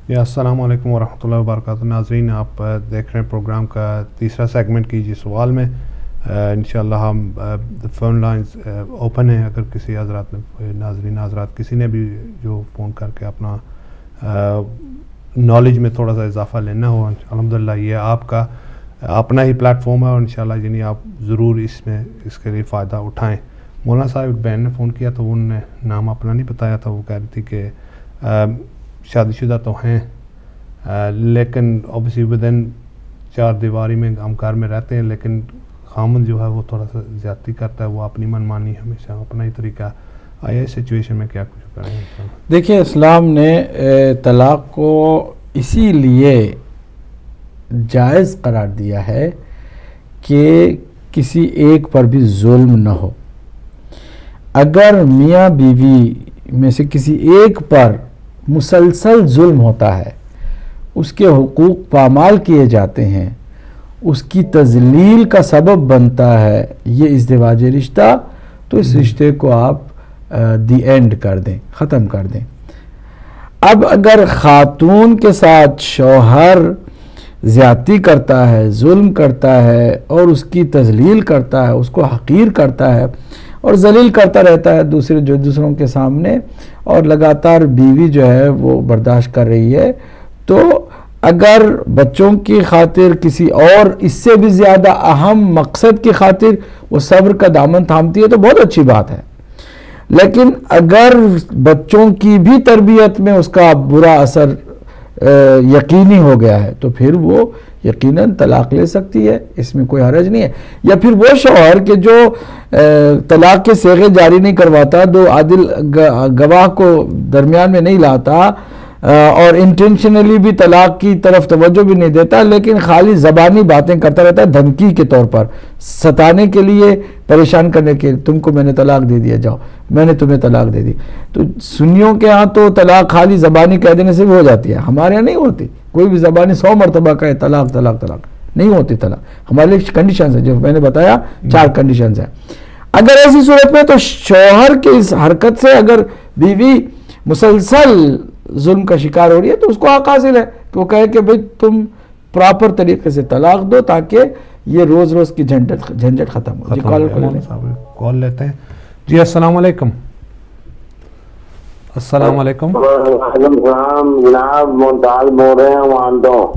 السلام علیکم ورحمۃ اللہ وبرکاتہ. ناظرین، آپ دیکھ رہے ہیں پروگرام کا تیسرا سیگمنٹ کیجیے سوال میں. انشاءاللہ ہم فون لائنز اوپن ہیں. اگر کسی حضرات نے ناظرین حضرات کسی نے بھی جو فون کر کے اپنا نالج میں تھوڑا سا اضافہ لینا ہو، الحمدللہ یہ آپ کا اپنا ہی پلیٹ فارم ہے، اور انشاءاللہ یعنی آپ ضرور اس کے لیے فائدہ اٹھائیں. مولانا صاحب ایک بہن نے فون کیا تو انہوں نے نام اپنا نہیں بتایا تھا. وہ کہہ رہی تھی کہ شادی شدہ تو ہیں لیکن اوبیسلی ودن 4 دیواری میں ہم گھر میں رہتے ہیں، لیکن خامند جو ہے وہ تھوڑا سا زیادتی کرتا ہے، وہ اپنی من مانی ہمیشہ اپنا ہی طریقہ. آیا اس سچویشن میں کیا کچھ کریں گے؟ دیکھیے، اسلام نے طلاق کو اسی لیے جائز قرار دیا ہے کہ کسی ایک پر بھی ظلم نہ ہو. اگر میاں بیوی میں سے کسی ایک پر مسلسل ظلم ہوتا ہے، اس کے حقوق پامال کیے جاتے ہیں، اس کی تذلیل کا سبب بنتا ہے یہ ازدواج رشتہ، تو اس رشتے کو آپ دی اینڈ کر دیں، ختم کر دیں. اب اگر خاتون کے ساتھ شوہر زیادتی کرتا ہے، ظلم کرتا ہے اور اس کی تذلیل کرتا ہے، اس کو حقیر کرتا ہے اور ذلیل کرتا رہتا ہے دوسروں کے سامنے، اور لگاتار بیوی جو ہے وہ برداشت کر رہی ہے، تو اگر بچوں کی خاطر کسی اور اس سے بھی زیادہ اہم مقصد کی خاطر وہ صبر کا دامن تھامتی ہے تو بہت اچھی بات ہے. لیکن اگر بچوں کی بھی تربیت میں اس کا برا اثر یقینی ہو گیا ہے تو پھر وہ یقیناً طلاق لے سکتی ہے، اس میں کوئی حرج نہیں ہے. یا پھر وہ شوہر کہ جو طلاق کے صیغے جاری نہیں کرواتا، 2 عادل گواہ کو درمیان میں نہیں لاتا، اور انٹینشنلی بھی طلاق کی طرف توجہ بھی نہیں دیتا، لیکن خالی زبانی باتیں کرتا رہتا ہے دھمکی کے طور پر، ستانے کے لیے، پریشان کرنے کے، تم کو میں نے طلاق دے دیا، جاؤ میں نے تمہیں طلاق دے دی. تو سنیوں کے ہاں تو طلاق خالی زبانی کہہ دینے سے بھی ہو جاتی ہے، ہمارے ہاں نہیں ہوتی. کوئی بھی زبانی 100 مرتبہ کہے طلاق طلاق طلاق، نہیں ہوتی طلاق. ہمارے لیے کنڈیشنز ہیں جو میں نے بتایا، 4 کنڈیشنز ہیں. اگر ایسی صورت میں تو شوہر کے اس حرکت سے اگر بیوی مسلسل ظلم کا شکار ہو رہی ہے تو اس کو حق حاصل ہے کہ وہ کہے کہ بھئی تم پراپر طریقے سے طلاق دو تاکہ یہ روز روز کی جھنجٹ ختم ہو. کال لیتے ہیں. جی السلام علیکم. السلام علیکم. وعلیکم السلام جناب، ممتاز بول رہے ہیں وہاں تو.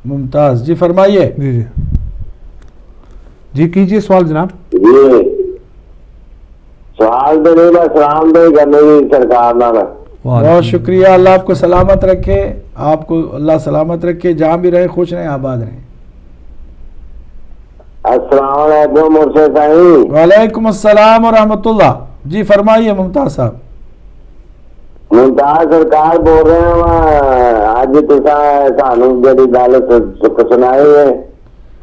ممتاز جی فرمائیے. جی کیجئے سوال جناب. جی سوال تو نہیں، بس سلام تو کرنے کی سرکار نہ. بہت شکریہ، اللہ آپ کو سلامت رکھے، آپ کو اللہ سلامت رکھے، جہاں بھی رہے خوش رہیں، آباد رہیں. السلام علیکم مرشد صاحب. وعلیکم السلام ورحمۃ اللہ. جی فرمائیے ممتاز صاہب. ممتاز سرکار بول رہے ہیں. آج سانو جڑی گل سنائی ہے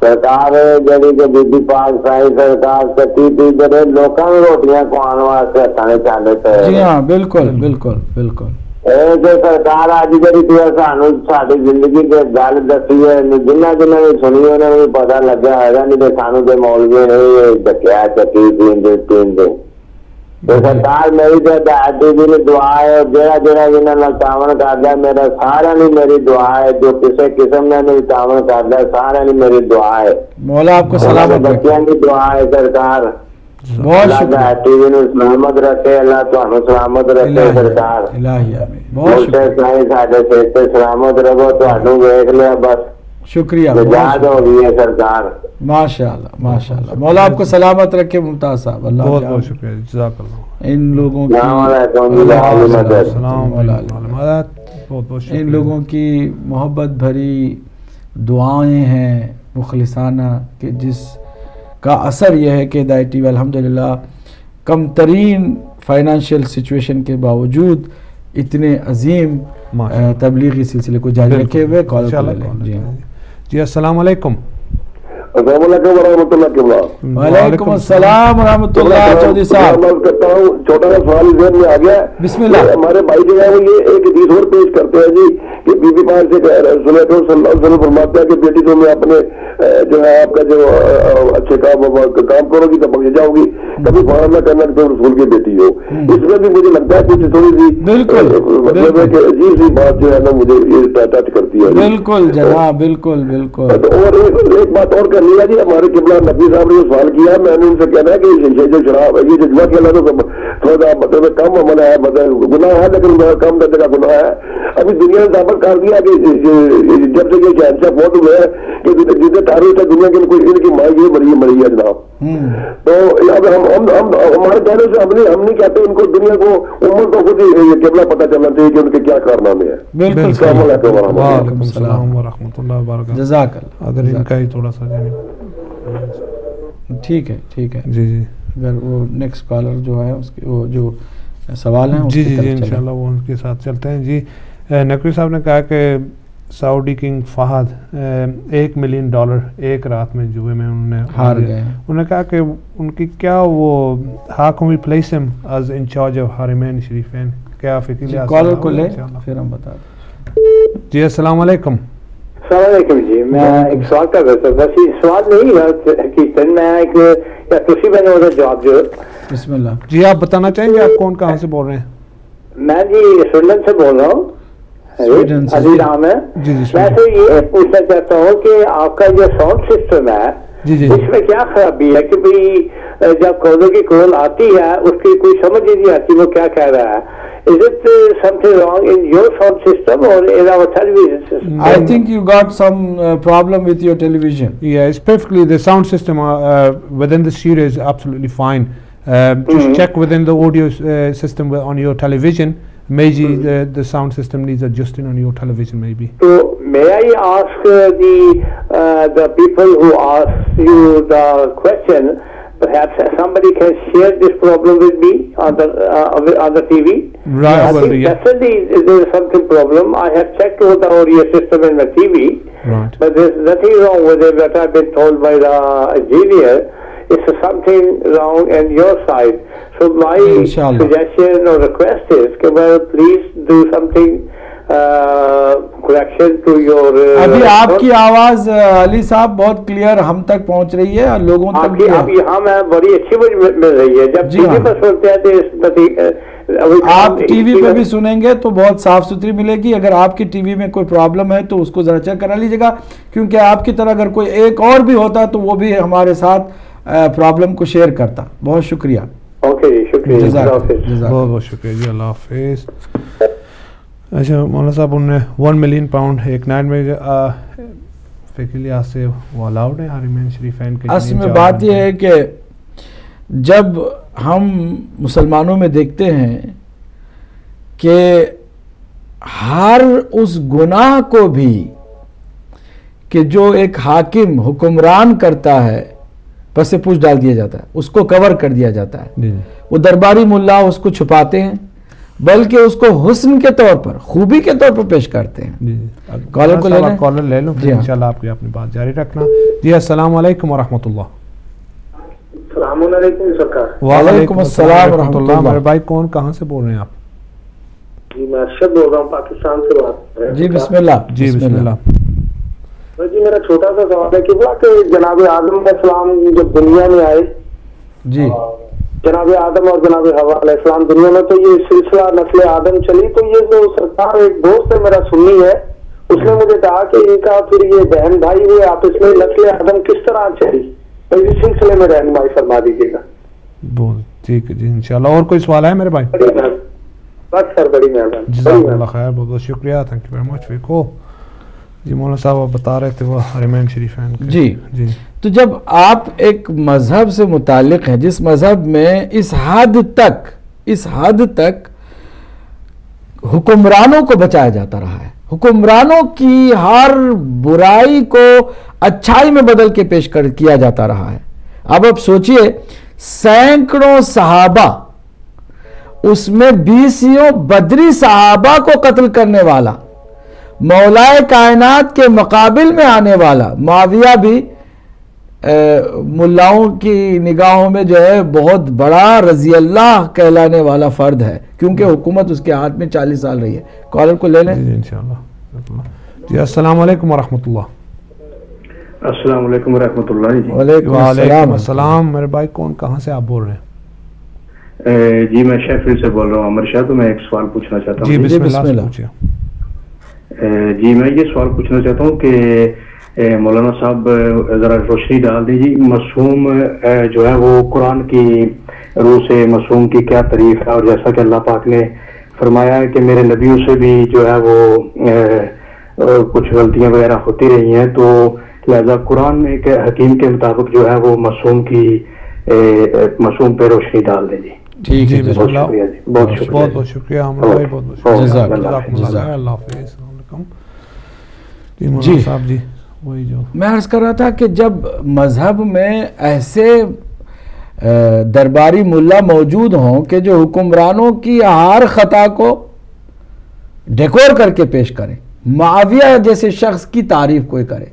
سرکار، جڑی کہ بی بی پاک صاحب سرکار کٹی تھی جڑے لوکاں نوں روٹیاں کھوان واسطے ہتھاں چاندے پے. جی ہاں بالکل بالکل بالکل. اے کہ سرکار اج جڑی تے سانو ساڈی زندگی دے گل دسی ہے، جنہاں نے سنی انہاں نوں پتہ لگا ہے، نہیں تے سانو تے مولوی نے ڈکیا چکی تین تو سرکار میری تو دعا ہے، جہاں جنہوں نے تعاون کرتا میرا سارا میری دعا ہے، جو کسی قسم نے تعاون کرتا سارا میری دعا ہے. مولا آپ کو سلامت بچوں کی دعا ہے سرکار. اللہ ٹی وی نو سلامت رکھے، اللہ تمہیں سلامت رکھے سرکار. سارے سر سے سلامت رکھو، تمہیں ویک لیا بس. شکریہ، یاد ہو گئی ہے سرکار. ماشاء اللہ ماشاء اللہ. مولا آپ کو سلامت رکھے ممتاز صاحب. اللہ بہت بہت شکریہ، جزاک اللہ. ان لوگوں کی محبت بھری دعائیں ہیں مخلصانہ کہ جس کا اثر یہ ہے کہ ہدایت ٹی وی الحمدللہ کم ترین فائنانشیل سچویشن کے باوجود اتنے عظیم تبلیغی سلسلے کو جاری رکھے ہوئے. کال کر لیں. جی السلام علیکم. السلام علیکم ورحمۃ اللہ. وعلیکم السلام ورحمۃ اللہ. چودھری صاحب کرتا ہوں، چھوٹا سا سوال ذہن میں آ گیا. بسم اللہ. ہمارے بھائی جو ہے وہ یہ ایک حدیث اور پیش کرتے کرتے ہیں جی کہ بی بی پاک سے رسول اکرم صلی اللہ علیہ وسلم فرماتے ہیں کہ بیٹی تمہیں اپنے جو ہے آپ کا جو اچھے کام کرو گی تو بخش جاؤ گی, کبھی فارم نہ کرنا کہ تم رسول کی بیٹی ہو. اس میں بھی مجھے لگتا ہے کچھ تھوڑی سی مطلب ہے کہ عجیب سی بات جو ہے نا مجھے یہ ٹچ کرتی ہے. بالکل جناب, بالکل بالکل. اور ایک بات اور کرنی ہے جی, ہمارے قبلہ نبی صاحب نے سوال کیا, میں نے ان سے کہنا ہے کہ یہ جو شراب ہے, یہ جو جوا کھیلا تو تھوڑا مطلب کم عمل ہے, مطلب گناہ ہے لیکن کم درجے کا گناہ ہے. ابھی دنیا نے ثابت کر دیا کہ جب سے یہ شہنشاہ فوت ہوئے ہیں کہ جتنے ٹیررسٹ ہے دنیا کے ان کی ماں یہ مری ہے جناب. تو اب ہم ہمارے کہنے سے ہم نہیں کہتے, ان کو دنیا کو امت کو خود ہی قبلہ پتہ چلنا چاہیے کہ ان کے کیا کارنامے ہیں. بالکل. وعلیکم السلام ورحمۃ اللہ وبرکاتہ. جزاک اللہ. اگر ان کا ہی تھوڑا سا ٹھیک ہے, ٹھیک ہے جی جی. اگر وہ نیکسٹ کالر جو ہے اس کے وہ جو سوال ہیں جی جی جی انشاءاللہ وہ ان کے ساتھ چلتے ہیں. جی نقوی صاحب نے کہا کہ سعودی کنگ فہد $1 ملین ایک رات میں جوئے میں انہوں نے ہار گئے. انہوں نے کہا کہ ان کی کیا وہ how can we place him as in charge of حرمین شریفین, کیا فکر لحاظ کالر کو لے پھر ہم بتا دیں. جی السلام علیکم. السلام علیکم جی, میں ایک سوال کر رہا تھا, بس یہ سوال نہیں حقیقت میں ایک یا کسی میں نے جواب جو. بسم اللہ. جی آپ بتانا چاہیں گے آپ کون کہاں سے بول رہے ہیں؟ میں جی سویڈن سے بول رہا ہوں, عزیز نام ہے. میں تو یہ پوچھنا چاہتا ہوں کہ آپ کا جو ساؤنڈ سسٹم ہے اس میں کیا خرابی ہے کہ بھئی جب کالر کی کال آتی ہے اس کی کوئی سمجھ ہی نہیں آتی وہ کیا کہہ رہا ہے. Is it something wrong in your sound system or in our television system? I think you got some problem with your television. Yeah, it's perfectly, the sound system within the studio is absolutely fine. Just check within the audio system on your television. Maybe the sound system needs adjusting on your television maybe. So may I ask the people who ask you the question, perhaps somebody can share this problem with me on the TV. Right. I think definitely there is something problem. I have checked with the audio system in my TV. Right. But there is nothing wrong with it. What I have been told by the engineer, it's something wrong on your side. So my suggestion or request is, well, please do something correction to your. ابھی آپ کی آواز علی صاحب بہت clear ہم تک پہنچ رہی ہے اور لوگوں تک بھی. اب یہاں میں بڑی اچھی مل رہی ہے. جب ٹی وی پر سنتے ہیں تو آپ ٹی وی پہ بھی سنیں گے تو بہت صاف ستھری ملے گی. اگر آپ کی ٹی وی میں کوئی پرابلم ہے تو اس کو ذرا چیک کرا لیجیے گا, کیونکہ آپ کی طرح اگر کوئی ایک اور بھی ہوتا تو وہ بھی ہمارے ساتھ پرابلم کو شیئر کرتا. بہت شکریہ. اوکے جی, شکریہ, بہت بہت شکریہ جی, اللہ حافظ. اچھا مولانا صاحب انہوں نے £1 ملین ایک نائٹ میں فکر لحاظ سے وہ الاؤڈ ہے حرمین شریفین کے؟ اصل میں بات یہ ہے کہ جب ہم مسلمانوں میں دیکھتے ہیں کہ ہر اس گناہ کو بھی کہ جو ایک حاکم حکمران کرتا ہے پس پوچھ ڈال دیا جاتا ہے, اس کو کور کر دیا جاتا ہے. وہ درباری ملا اس کو چھپاتے ہیں بلکہ اس کو حسن کے طور پر, خوبی کے طور پر پیش کرتے ہیں. کالر کو کالر لے لو پھر انشاءاللہ آپ کی اپنی بات جاری رکھنا. جی السلام علیکم ورحمۃ اللہ. السلام علیکم سرکار. وعلیکم السلام ورحمۃ اللہ. میرے بھائی کون کہاں سے بول رہے ہیں آپ؟ جی میں ارشد بول رہا ہوں پاکستان سے بات کر رہا ہوں. جی بسم اللہ. جی بسم اللہ. جی میرا چھوٹا سا سوال ہے کہ جناب آدم علیہ السلام جب دنیا میں آئے, جی جناب آدم اور جناب حوا علیہ السلام دنیا میں, تو یہ سلسلہ نسل آدم چلی. تو یہ جو سرکار ایک دوست ہے میرا سنی ہے, اس نے مجھے کہا کہ ان کا پھر یہ بہن بھائی ہوئے آپس میں نسل آدم کس طرح چلی, تو اس سلسلے میں رہنمائی فرما دیجیے گا. بہت ٹھیک ہے جی انشاءاللہ. اور کوئی سوال ہے میرے بھائی؟ بس سر بڑی مہربانی. جزاک اللہ خیر, بہت بہت شکریہ, thank you very much for call. جی مولانا صاحب آپ بتا رہے تھے وہ حرمین شریفین. جی جی. تو جب آپ ایک مذہب سے متعلق ہیں جس مذہب میں اس حد تک حکمرانوں کو بچایا جاتا رہا ہے, حکمرانوں کی ہر برائی کو اچھائی میں بدل کے پیش کیا جاتا رہا ہے. اب آپ سوچئے سینکڑوں صحابہ, اس میں 20 بدری صحابہ کو قتل کرنے والا, مولا کائنات کے مقابل میں آنے والا معاویہ بھی ملاؤں کی نگاہوں میں جو ہے بہت بڑا رضی اللہ کہلانے والا فرد ہے، کیونکہ حکومت اس کے ہاتھ میں 40 سال رہی ہے. کالر کو لے لیں. جی انشاءاللہ. جی السلام علیکم ورحمۃ اللہ. السلام علیکم ورحمۃ اللہ. جی وعلیکم السلام. میرے بھائی کون کہاں سے آپ بول رہے ہیں؟ جی میں شیفیلڈ سے بول رہا ہوں عمر شاہ. تو میں ایک سوال پوچھنا چاہتا ہوں. جی بسم اللہ پوچھیں. جی میں یہ سوال پوچھنا چاہتا ہوں کہ مولانا صاحب ذرا روشنی ڈال دیجیے، معصوم جو ہے وہ قرآن کی روح سے معصوم کی کیا تعریف ہے، اور جیسا کہ اللہ پاک نے فرمایا ہے کہ میرے نبیوں سے بھی جو ہے وہ کچھ غلطیاں وغیرہ ہوتی رہی ہیں، تو لہذا قرآن میں ایک حکیم کے مطابق جو ہے وہ معصوم پہ روشنی ڈال دیں. جی ٹھیک ہے. بہت شکریہ جی. بہت بہت شکریہ ہمارا بھائی. بہت بہت شکریہ. اللہ حافظ. السلام علیکم. جی صاحب. جی وہی جو میں عرض کر رہا تھا کہ جب مذہب میں ایسے درباری ملا موجود ہوں کہ جو حکمرانوں کی ہر خطا کو ڈیکور کر کے پیش کریں، معاویہ جیسے شخص کی تعریف کوئی کرے.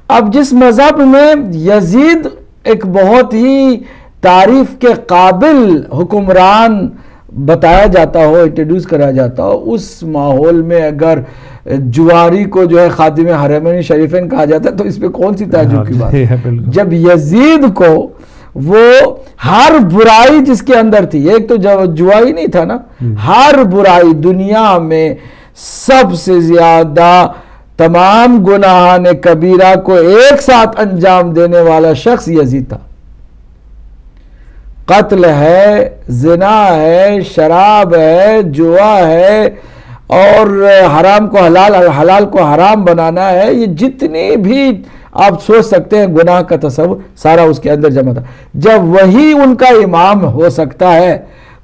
اب جس مذہب میں یزید ایک بہت ہی تعریف کے قابل حکمران بتایا جاتا ہو، انٹروڈیوس کرا جاتا ہو، اس ماحول میں اگر جواری کو جو ہے خادم حرمین شریفین کہا جاتا ہے تو اس پہ کون سی تعجب کی بات ہے؟ جب یزید کو وہ ہر برائی جس کے اندر تھی، ایک تو جواری نہیں تھا نا، ہر برائی دنیا میں سب سے زیادہ تمام گناہان کبیرہ کو ایک ساتھ انجام دینے والا شخص یزید تھا. قتل ہے، زنا ہے، شراب ہے، جوا ہے، اور حرام کو حلال، حلال کو حرام بنانا ہے. یہ جتنی بھی آپ سوچ سکتے ہیں گناہ کا تصور سارا اس کے اندر جمع تھا. جب وہی ان کا امام ہو سکتا ہے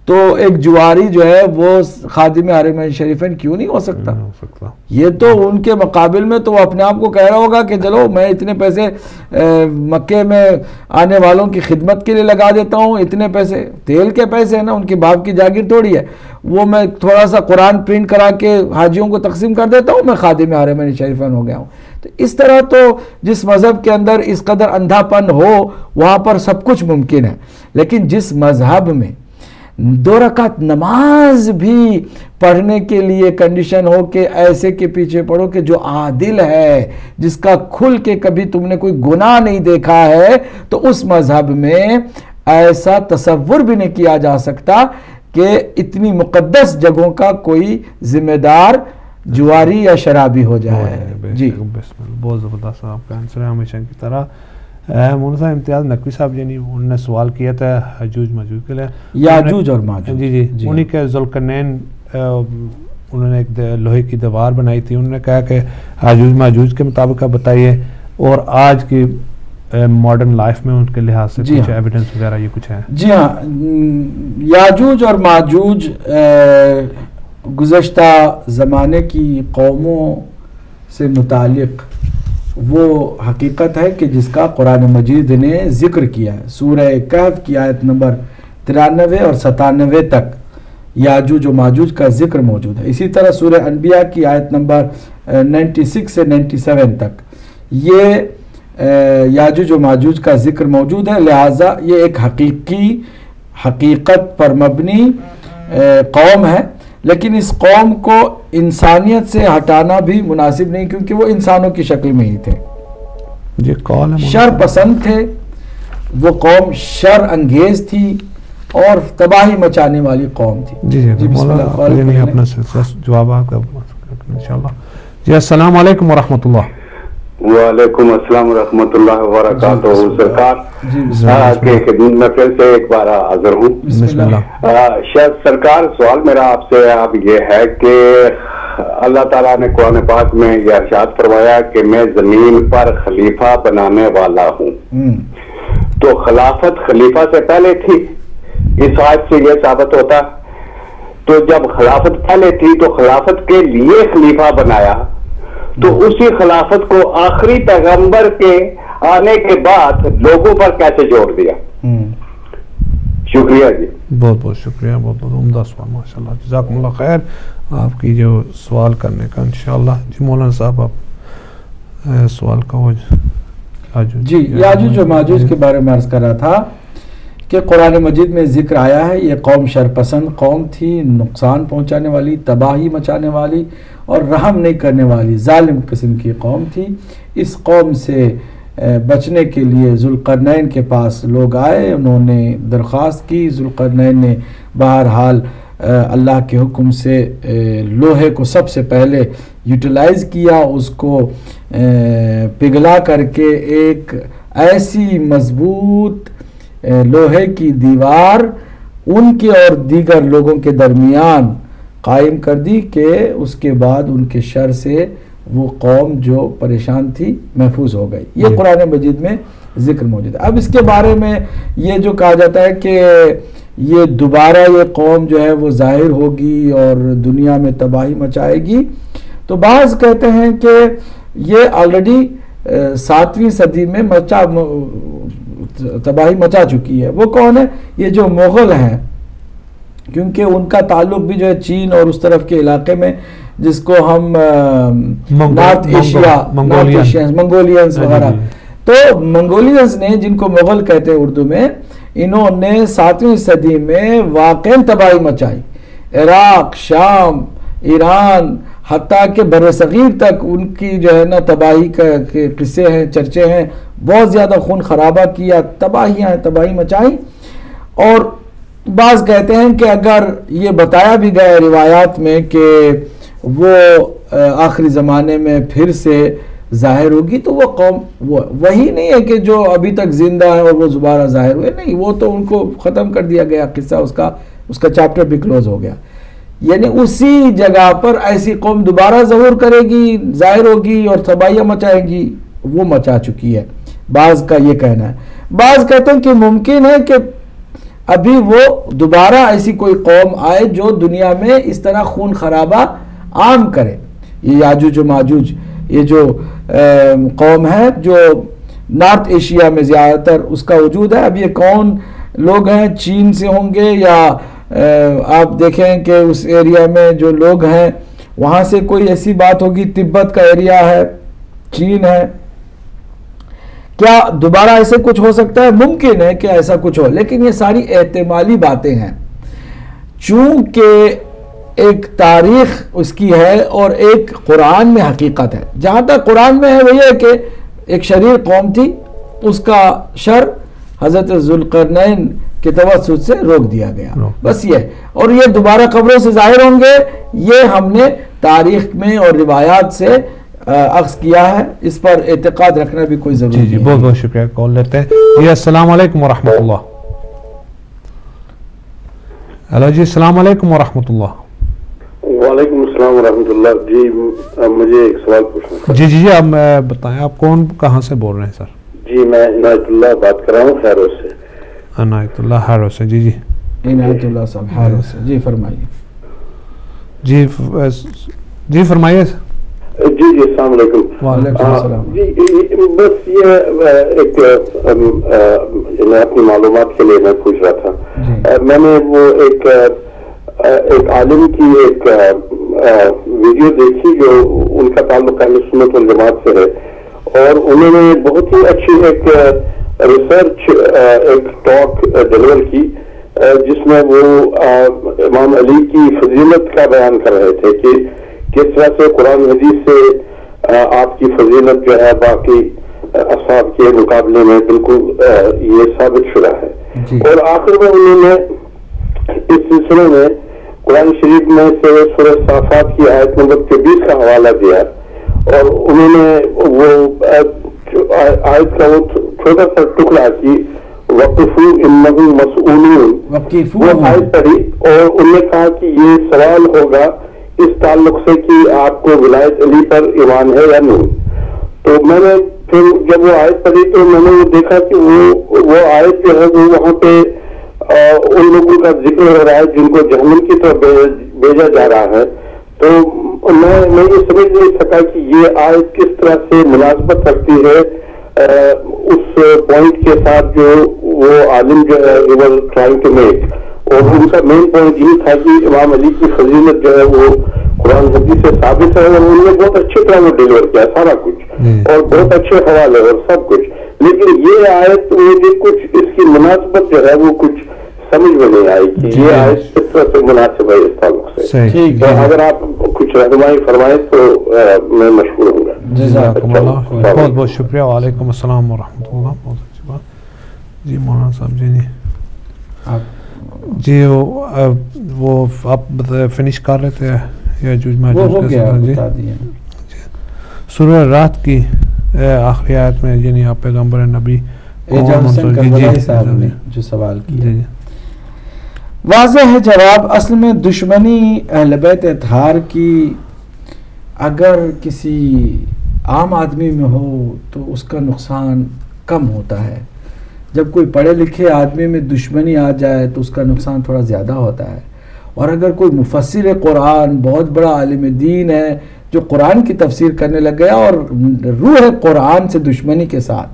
تو ایک جواری جو ہے وہ خادم حرمین شریفین کیوں نہیں ہو سکتا؟ یہ تو ان کے مقابل میں تو وہ اپنے آپ کو کہہ رہا ہوگا کہ چلو میں اتنے پیسے مکے میں آنے والوں کی خدمت کے لیے لگا دیتا ہوں، اتنے پیسے تیل کے پیسے ہیں نا، ان کے باپ کی جاگیر تھوڑی ہے، وہ میں تھوڑا سا قرآن پرنٹ کرا کے حاجیوں کو تقسیم کر دیتا ہوں، میں خادم حرمین شریفین ہو گیا ہوں. تو اس طرح تو جس مذہب کے اندر اس قدر اندھا پن ہو وہاں پر سب کچھ ممکن ہے. لیکن جس مذہب میں 2 رکعت نماز بھی پڑھنے کے لیے کنڈیشن ہو کہ ایسے کے پیچھے پڑھو کہ جو عادل ہے، جس کا کھل کے کبھی تم نے کوئی گناہ نہیں دیکھا ہے، تو اس مذہب میں ایسا تصور بھی نہیں کیا جا سکتا کہ اتنی مقدس جگہوں کا کوئی ذمہ دار جواری یا شرابی ہو جائے. جی بہت زبردست آپ کا آنسر ہے ہمیشہ کی طرح. مولانا صاحب امتیاز نقوی صاحب یعنی انہوں نے سوال کیا تھا حجوج ماجوج کے لیے، یاجوج اور ماجوج. جی انہی کے ذوالقرنین انہوں نے ایک لوہے کی دیوار بنائی تھی، انہوں نے کہا کہ حجوج ماجوج کے مطابق آپ بتائیے، اور آج کی ماڈرن لائف میں ان کے لحاظ سے کچھ ایویڈنس وغیرہ یہ کچھ ہے؟ جی ہاں، یاجوج اور ماجوج گزشتہ زمانے کی قوموں سے متعلق وہ حقیقت ہے کہ جس کا قرآن مجید نے ذکر کیا ہے. سورہ کہف کی آیت نمبر 93 اور 97 تک یاجوج و ماجوج کا ذکر موجود ہے. اسی طرح سورہ انبیاء کی آیت نمبر 96 سے 97 تک یہ یاجوج و ماجوج کا ذکر موجود ہے. لہٰذا یہ ایک حقیقت پر مبنی قوم ہے، لیکن اس قوم کو انسانیت سے ہٹانا بھی مناسب نہیں، کیونکہ وہ انسانوں کی شکل میں ہی تھے، شر پسند تھے. وہ قوم شر انگیز تھی اور تباہی مچانے والی قوم تھی. جی مولانا اپنا جواب آپ کا انشاءاللہ. جی السلام علیکم ورحمۃ اللہ. وعلیکم السلام ورحمۃ اللہ وبرکاتہ. سرکار کے خدمت میں پھر سے ایک بار حاضر ہوں. بسم اللہ. شاید سرکار سوال میرا آپ سے اب یہ ہے کہ اللہ تعالیٰ نے قرآن پاک میں یہ ارشاد فرمایا کہ میں زمین پر خلیفہ بنانے والا ہوں. تو خلافت خلیفہ سے پہلے تھی، اس آیت سے یہ ثابت ہوتا. تو جب خلافت پہلے تھی تو خلافت کے لیے خلیفہ بنایا، تو اسی خلافت کو آخری پیغمبر کے آنے کے بعد لوگوں پر کیسے جوڑ دیا؟ شکریہ جی. بہت بہت شکریہ، بہت بہت عمدہ سوال ماشاءاللہ. جزاکم اللہ خیر آپ کی جو سوال کرنے کا انشاءاللہ. جی مولانا صاحب آپ سوال کا جی یاجوج و ماجوج کے بارے میں عرض کر رہا تھا کہ قرآن مجید میں ذکر آیا ہے یہ قوم شرپسند قوم تھی، نقصان پہنچانے والی، تباہی مچانے والی اور رحم نہیں کرنے والی ظالم قسم کی قوم تھی۔ اس قوم سے بچنے کے لیے ذوالقرنین کے پاس لوگ آئے، انہوں نے درخواست کی، ذوالقرنین نے بہرحال اللہ کے حکم سے لوہے کو سب سے پہلے یوٹیلائز کیا، اس کو پگھلا کر کے ایک ایسی مضبوط لوہے کی دیوار ان کے اور دیگر لوگوں کے درمیان قائم کر دی کہ اس کے بعد ان کے شر سے وہ قوم جو پریشان تھی محفوظ ہو گئی۔ یہ قرآن مجید میں ذکر موجود ہے۔ اب اس کے بارے میں یہ جو کہا جاتا ہے کہ یہ دوبارہ یہ قوم جو ہے وہ ظاہر ہوگی اور دنیا میں تباہی مچائے گی، تو بعض کہتے ہیں کہ یہ آلریڈی 7ویں صدی میں تباہی مچا چکی ہے۔ وہ کون ہے؟ یہ جو مغل ہیں، کیونکہ ان کا تعلق بھی جو ہے چین اور اس طرف کے علاقے میں جس کو ہم نارتھ ایشیا منگولینز وغیرہ، تو منگولینز نے جن کو مغل کہتے ہیں اردو میں، انہوں نے 7ویں صدی میں واقعاً تباہی مچائی۔ عراق، شام، ایران، حتیٰ کہ بر صغیر تک ان کی جو ہے نا تباہی کے قصے ہیں، چرچے ہیں، بہت زیادہ خون خرابہ کیا، تباہی مچائی۔ اور بعض کہتے ہیں کہ اگر یہ بتایا بھی گیا روایات میں کہ وہ آخری زمانے میں پھر سے ظاہر ہوگی، تو وہ قوم وہی نہیں ہے کہ جو ابھی تک زندہ ہے اور وہ دوبارہ ظاہر ہوئے، نہیں، وہ تو ان کو ختم کر دیا گیا، قصہ اس کا چیپٹر بھی کلوز ہو گیا۔ یعنی اسی جگہ پر ایسی قوم دوبارہ ظہور کرے گی، ظاہر ہوگی اور تباہیاں مچائے گی، وہ مچا چکی ہے، بعض کا یہ کہنا ہے۔ بعض کہتے ہیں کہ ممکن ہے کہ ابھی وہ دوبارہ ایسی کوئی قوم آئے جو دنیا میں اس طرح خون خرابہ عام کرے۔ یہ یاجوج و ماجوج یہ جو قوم ہے جو نارتھ ایشیا میں زیادہ تر اس کا وجود ہے۔ اب یہ کون لوگ ہیں؟ چین سے ہوں گے، یا آپ دیکھیں کہ اس ایریا میں جو لوگ ہیں وہاں سے کوئی ایسی بات ہوگی، تبت کا ایریا ہے، چین ہے، کیا دوبارہ ایسے کچھ ہو سکتا ہے؟ ممکن ہے کہ ایسا کچھ ہو، لیکن یہ ساری احتمالی باتیں ہیں، چونکہ ایک تاریخ اس کی ہے اور ایک قرآن میں حقیقت ہے۔ جہاں تک قرآن میں ہے وہ یہ کہ ایک شریر قوم تھی، اس کا شر حضرت ذوالقرنین کے توسط سے روک دیا گیا، بس یہ۔ اور یہ دوبارہ قبروں سے ظاہر ہوں گے، یہ ہم نے تاریخ میں اور روایات سے اخذ کیا ہے، اس پر اعتقاد رکھنا بھی کوئی ضروری نہیں ہے۔ جی بہت بہت شکریہ، کال لیتے ہیں جی۔ السلام علیکم ورحمۃ اللہ۔ ہلو جی، السلام علیکم ورحمۃ اللہ۔ وعلیکم السلام ورحمۃ اللہ۔ جی مجھے ایک سوال پوچھنا۔ جی اب بتائیں آپ کون کہاں سے بول رہے ہیں سر؟ جی میں عنایت اللہ بات کر رہا ہوں ہیرو سے۔ عنایت اللہ ہیرو سے، جی عنایت اللہ صاحب ہیرو سے، جی فرمائیے۔ جی فرمائیے۔ جی السلام علیکم۔ وعلیکم السلام۔ جی بس یہ ایک اپنی معلومات کے لیے میں پوچھ رہا تھا۔ میں نے وہ ایک عالم کی ایک ویڈیو دیکھی جو ان کا تعلق اہل سنت والجماعت سے ہے، اور انہوں نے بہت ہی اچھی ایک ریسرچ ایک ٹاک ڈیلیور کی جس میں وہ امام علی کی فضیلت کا بیان کر رہے تھے کہ کس طرح سے قرآن حدیث سے آپ کی فضیلت جو ہے باقی اصحاب کے مقابلے میں بالکل یہ ثابت شدہ ہے۔ اور آخر میں انہوں نے اس سلسلے میں قرآن شریف میں سے سورہ صافات کی آیت نمبر 24 کا حوالہ دیا، اور انہوں نے وہ آیت کا وہ چھوٹا سا ٹکڑا کی وقفوا انہم مسئولون، وہ آیت پڑھی، اور انہوں نے کہا کہ یہ سوال ہوگا اس تعلق سے کہ آپ کو ولایت علی پر ایمان ہے یا نہیں۔ تو میں نے پھر جب وہ آیت پڑھی تو میں نے وہ دیکھا کہ وہ آیت جو ہے وہ وہاں پہ ان لوگوں کا ذکر ہو رہا ہے جن کو جہنم کی طرف بھیجا جا رہا ہے۔ تو میں یہ سمجھ نہیں سکا کہ یہ آیت کس طرح سے مناسبت رکھتی ہے اس پوائنٹ کے ساتھ جو وہ عالم جو ہے ٹرائنگ ٹو میک، اور ان کا مین پوائنٹ یہ تھا کہ امام علی کی فضیلت جو ہے وہ قرآن حدیث سے ثابت ہے، اور انہوں نے بہت اچھی طرح وہ ڈیلیور کیا سارا کچھ، اور بہت اچھے حوالے اور سب کچھ۔ لیکن یہ آیت مجھے کچھ اس کی مناسبت جو ہے وہ کچھ سمجھ میں نہیں آئی کہ یہ آیت کس طرح سے مناسب ہے اس تعلق سے. تو اگر آپ کچھ رہنمائی فرمائیں تو میں مشکور ہوں گا. جزاکم اللہ، بہت بہت شکریہ. وعلیکم السلام ورحمۃ اللہ. بہت اچھی بات. جی مولانا صاحب جی وہ آپ فنش کر رہے تھے یاجوج ماجوج کا؟ جی سورہ رات کی آخری آیت میں یعنی آپ پیغمبر نبی جو سوال کیا واضح ہے جواب. اصل میں دشمنی اہل بیت اطہار کی اگر کسی عام آدمی میں ہو تو اس کا نقصان کم ہوتا ہے. جب کوئی پڑھے لکھے آدمی میں دشمنی آ جائے تو اس کا نقصان تھوڑا زیادہ ہوتا ہے. اور اگر کوئی مفسر قرآن بہت بڑا عالم دین ہے جو قرآن کی تفسیر کرنے لگ گیا اور روح قرآن سے دشمنی کے ساتھ،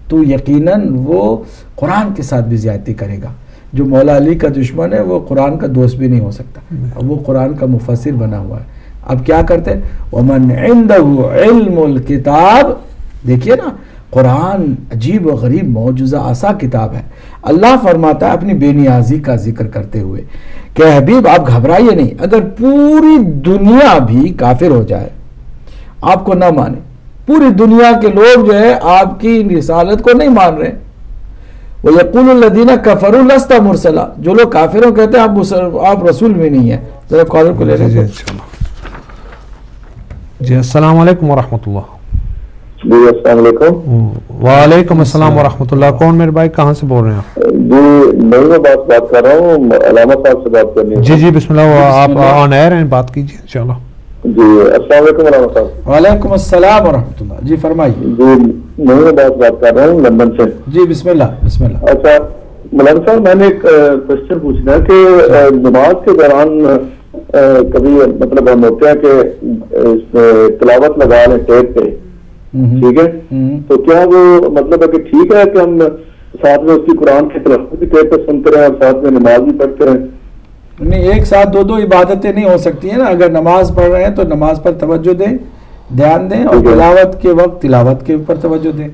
تو یقیناً وہ قرآن کے ساتھ بھی زیادتی کرے گا. جو مولا علی کا دشمن ہے وہ قرآن کا دوست بھی نہیں ہو سکتا. وہ قرآن کا مفسر بنا ہوا ہے. اب کیا کرتے ہیں؟ وَمَنْ عِنْدَهُ عِلْمُ الْكِتَابِ. دیکھیے نا، قرآن عجیب و غریب معجزہ آسا کتاب ہے. اللہ فرماتا ہے اپنی بے نیازی کا ذکر کرتے ہوئے کہ حبیب آپ گھبرائیے نہیں. اگر پوری دنیا بھی کافر ہو جائے، آپ کو نہ مانے، پوری دنیا کے لوگ جو ہے آپ کی رسالت کو نہیں مان رہے، وَيَقُولُ الَّذِينَ كَفَرُوا لَسْتَ مُرْسَلًا، جو لوگ کافروں کہتے ہیں آپ رسول بھی نہیں ہیں. ذرا کالر کو لے لیں. جی السلام علیکم ورحمۃ اللہ. جی السلام علیکم. وعلیکم السلام ورحمۃ اللہ. کون میرے بھائی، کہاں سے بول رہے ہیں آپ؟ جی میں بات کر رہا ہوں، علامہ صاحب سے بات کرنی ہے. جی جی بسم اللہ، آپ آن ایئر ہیں، بات کیجیے انشاءاللہ. جی السلام علیکم علامہ صاحب. وعلیکم السلام ورحمۃ اللہ. جی فرمائیے. جی میں بات کر رہا ہوں لندن سے. جی بسم اللہ بسم اللہ. اچھا مولانا صاحب، میں نے ایک کوشچن پوچھنا ہے کہ نماز کے دوران کبھی مطلب ہم ہوتے ہیں کہ تلاوت لگا لیں ٹیپ پہ، ٹھیک ہے، تو کیا وہ مطلب ہے کہ ٹھیک ہے کہ ہم ساتھ میں اس کی قرآن کی تلاوت بھی ٹیپ پہ سنتے رہیں اور ساتھ میں نماز بھی پڑھتے رہیں؟ نہیں، ایک ساتھ دو عبادتیں نہیں ہو سکتی ہیں نا. اگر نماز پڑھ رہے ہیں تو نماز پر توجہ دیں، دھیان دیں، اور تلاوت کے وقت تلاوت کے اوپر توجہ دیں.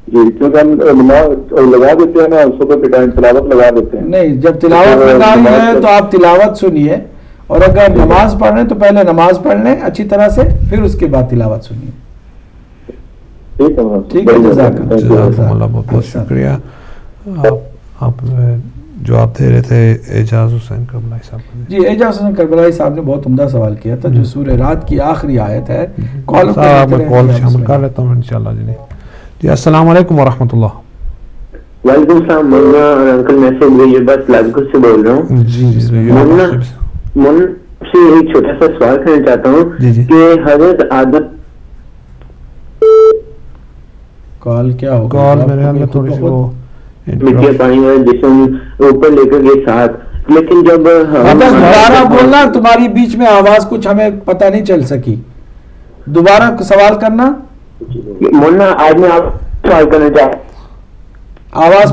جی کیونکہ ہم نماز لگا دیتے ہیں نا صبح کے ٹائم، تلاوت لگا دیتے ہیں. نہیں، جب تلاوت لگائی ہے تو آپ تلاوت سنیے، اور اگر نماز پڑھ رہے ہیں تو پہلے نماز پڑھ لیں اچھی طرہ سے، پھر اس کے بعد تلاوت سنیے. ٹھیک ہے، جزاک اللہ. بہت بہت شکریہ. آپ جواب دے رہے تھے اعجاز حسین کربلائی صاحب. جی اعجاز حسین کربلائی صاحب نے بہت عمدہ سوال کیا تھا جو سورہ رات کی آخری آیت ہے. کال شامل کر لیتا ہوں انشاءاللہ. جی السلام علیکم ورحمۃ اللہ. وعلیکم السلام. مولانا انکل میں سے بس لازکو سے بول رہا ہوں. جی مولانا سے ایک چھوٹا سا سوال کرنا چاہتا ہوں کہ حضرت آدم کال کیا ہوگا؟ کال میرے خیال میں تھوڑی سی وہ مٹی پانی میں جسم اوپر لے کر گئے ساتھ، لیکن جب دوبارہ بولنا، تمہاری بیچ میں آواز کچھ ہمیں پتہ نہیں چل سکی. دوبارہ سوال کرنا. مولانا آج میں آپ سوال کرنا چاہتا ہوں. آواز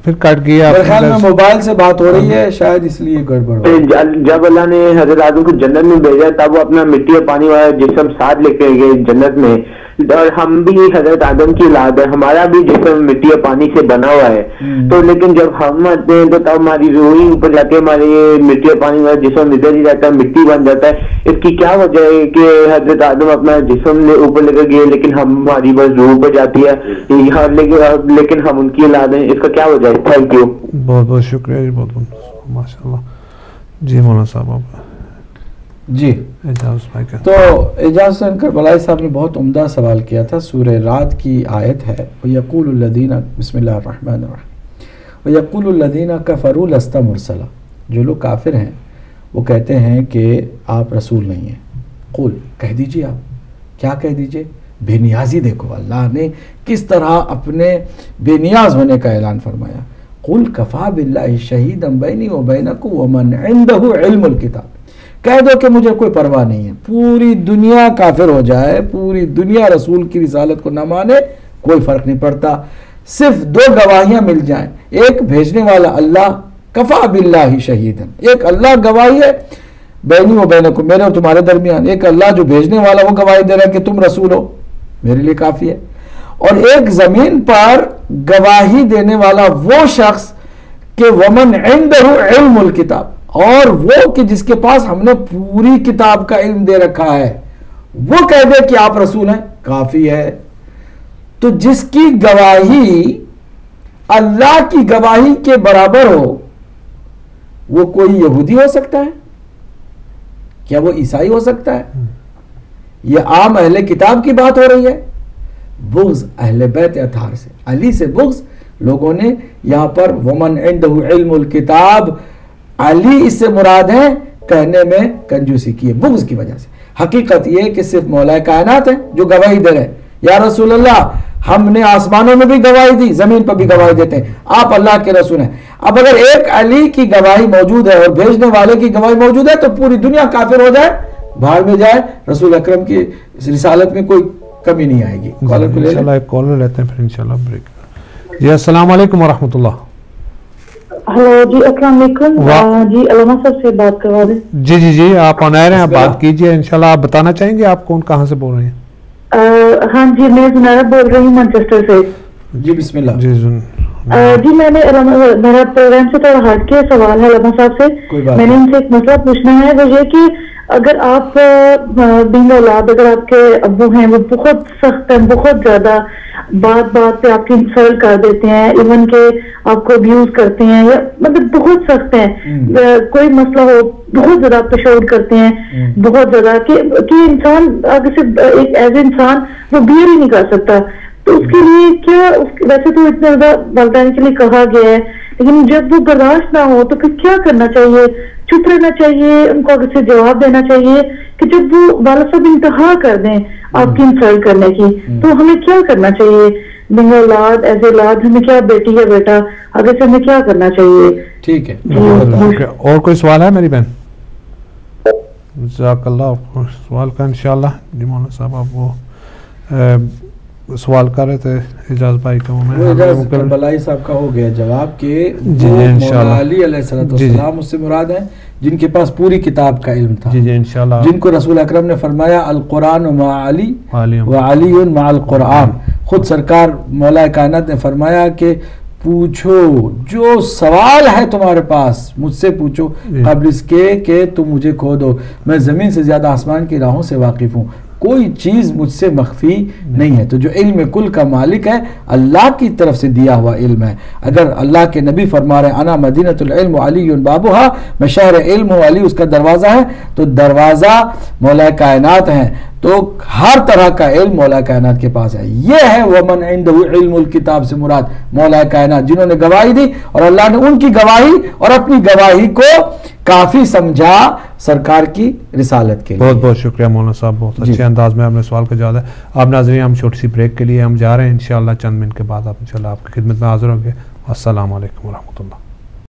پھر کٹ گئی. میرے خیال میں موبائل سے بات ہو رہی ہے شاید، اس لیے گڑبڑ ہو. جب اللہ نے حضرت آدم کو جنت میں بھیجا تب وہ اپنا مٹی اور پانی والا جسم ساتھ لے کے گئے جنت میں، اور ہم بھی حضرت آدم کی اولاد ہے، ہمارا بھی جسم مٹی اور پانی سے بنا ہوا ہے. تو لیکن جب ہم مرتے ہیں تو تب ہماری روح ہی اوپر جاتی ہے، ہمارے مٹی اور پانی والا جسم ادھر ہی رہتا ہے، مٹی بن جاتا ہے. اس کی کیا وجہ ہے کہ حضرت آدم اپنا جسم اوپر لے کر گئے لیکن ہماری بس روح اوپر جاتی ہے، لیکن ہم ان کی اولاد ہیں؟ اس کا کیا وجہ ہے؟ Thank you. بہت بہت شکریہ جی، بہت بہت ماشاء اللہ. جی مولانا صاحب آپ. جی تو اعجاز حسین کربلائی صاحب نے بہت عمدہ سوال کیا تھا. سورہ رات کی آیت ہے وَيَقُولُ الَّذِينَ بسم اللہ الرحمن الرحیم وَيَقُولُ الَّذِينَ كَفَرُوا لَسْتَ مُرْسَلًا. جو لوگ کافر ہیں وہ کہتے ہیں کہ آپ رسول نہیں ہیں. قُل کہہ دیجئے، آپ کیا کہہ دیجئے؟ بے نیازی. دیکھو اللہ نے کس طرح اپنے بے نیاز ہونے کا اعلان فرمایا. قُل كَفَىٰ بِاللَّهِ شَهِيدًا بَيْنِي وَبَيْنَكُمْ وَمَنْ عِنْدَهُ عِلْمُ الْكِتَابِ. کہہ دو کہ مجھے کوئی پرواہ نہیں ہے، پوری دنیا کافر ہو جائے، پوری دنیا رسول کی رسالت کو نہ مانے، کوئی فرق نہیں پڑتا. صرف دو گواہیاں مل جائیں، ایک بھیجنے والا اللہ، کفا باللہ شہیدن، ایک اللہ گواہی ہے بینی و بینکم، میرے اور تمہارے درمیان، ایک اللہ جو بھیجنے والا وہ گواہی دے رہا ہے کہ تم رسول ہو، میرے لیے کافی ہے. اور ایک زمین پر گواہی دینے والا وہ شخص کہ ومن عنده علم الکتاب، اور وہ کہ جس کے پاس ہم نے پوری کتاب کا علم دے رکھا ہے، وہ کہہ دے کہ آپ رسول ہیں، کافی ہے۔ تو جس کی گواہی اللہ کی گواہی کے برابر ہو، وہ کوئی یہودی ہو سکتا ہے کیا؟ وہ عیسائی ہو سکتا ہے؟ یہ عام اہل کتاب کی بات ہو رہی ہے۔ بغض اہل بیت اطہار سے، علی سے بغض لوگوں نے یہاں پر ومن عنده علم الکتاب، علی اس سے مراد ہے، کہنے میں کنجوسی کی ہے بغض کی وجہ سے۔ حقیقت یہ کہ صرف مولا کائنات ہے جو گواہی دے رہے، یا رسول اللہ ہم نے آسمانوں میں بھی گواہی دی، زمین پر بھی گواہی دیتے ہیں، آپ اللہ کے رسول ہیں۔ اب اگر ایک علی کی گواہی موجود ہے اور بھیجنے والے کی گواہی موجود ہے تو پوری دنیا کافر ہو جائے، بھاڑ میں جائے، رسول اکرم کی رسالت میں کوئی کمی نہیں آئے گی۔ انشاءاللہ ایک کالر لیتے ہیں پھر انشاءاللہ بریک۔ جی السلام علیکم ورحمۃ اللہ۔ ہلو جی السلام علیکم، جی علامہ صاحب سے بات کروا دیں۔ جی جی جی آپ آن ایئر ہیں، آپ بات کیجئے۔ انشاءاللہ آپ بتانا چاہیں گے آپ کون کہاں سے بول رہے ہیں؟ ہاں جی میں زنارہ بول رہی ہوں مانچسٹر سے۔ جی بسم اللہ۔ جی میں نے میرا پروگرام سے تھوڑا ہٹ کے سوال ہے علامہ صاحب سے، میں نے ان سے ایک مسئلہ پوچھنا ہے، وہ یہ کہ اگر آپ بین اولاد، اگر آپ کے ابو ہیں وہ بہت سخت ہیں، بہت زیادہ بات بات پہ آپ کی انسلٹ کر دیتے ہیں، ایون کہ آپ کو ابیوز کرتے ہیں، یا مطلب بہت سخت ہیں، کوئی مسئلہ ہو بہت زیادہ آپ پہ شاؤٹ کرتے ہیں، بہت زیادہ کہ انسان آگے سے ایک ایز اے انسان وہ بیئر ہی نہیں کر سکتا، تو اس کے لیے کیا، ویسے تو اتنا زیادہ والدین کے لیے کہا گیا ہے، لیکن جب وہ برداشت نہ ہو تو پھر کیا کرنا چاہیے؟ چپ رہنا چاہیے، ان کو آگے سے جواب دینا چاہیے کہ جب وہ والد صاحب انتہا کر دیں آپ کی انسلٹ کرنے کی تو ہمیں کیا کرنا چاہیے؟ بنگ اولاد ایز اولاد ہمیں کیا، بیٹی یا بیٹا، آگے سے ہمیں کیا کرنا چاہیے؟ ٹھیک ہے۔ اور کوئی سوال ہے میری بہن؟ جزاک اللہ سوال کا انشاءاللہ۔ جی مولانا صاحب آپ وہ سوال کر رہے تھے اعجاز بھائی کا، بلائی صاحب کا ہو گیا جواب کہ مولا علی علیہ السلام اس سے مراد ہیں جن کے پاس پوری کتاب کا علم تھا، جن کو رسول اکرم نے فرمایا القرآن مع علی وعلی مع القرآن۔ خود سرکار مولا کائنات نے فرمایا کہ پوچھو جو سوال ہے تمہارے پاس مجھ سے پوچھو قبل اس کے کہ تم مجھے کھو دو، میں زمین سے زیادہ آسمان کی راہوں سے واقف ہوں، کوئی چیز مجھ سے مخفی نہیں ہے۔ تو جو علم کل کا مالک ہے اللہ کی طرف سے دیا ہوا علم ہے۔ اگر اللہ کے نبی فرما رہے انا مدینۃ العلم علی بابھا، میں شہر علم ہوں، علی اس کا دروازہ ہے، تو دروازہ مولا کائنات ہیں، تو ہر طرح کا علم مولا کائنات کے پاس ہے۔ یہ ہے ومن عنده علم الکتاب سے مراد مولا کائنات، جنہوں نے گواہی دی اور اللہ نے ان کی گواہی اور اپنی گواہی کو کافی سمجھا سرکار کی رسالت کے لیے۔ بہت بہت شکریہ مولانا صاحب، بہت اچھے انداز میں آپ نے سوال کا جواب ہے۔ آپ ناظرین ہم چھوٹی سی بریک کے لیے ہم جا رہے ہیں، انشاءاللہ چند منٹ کے بعد آپ انشاءاللہ آپ کی خدمت میں حاضر ہوں گے۔ السلام علیکم ورحمۃ اللہ۔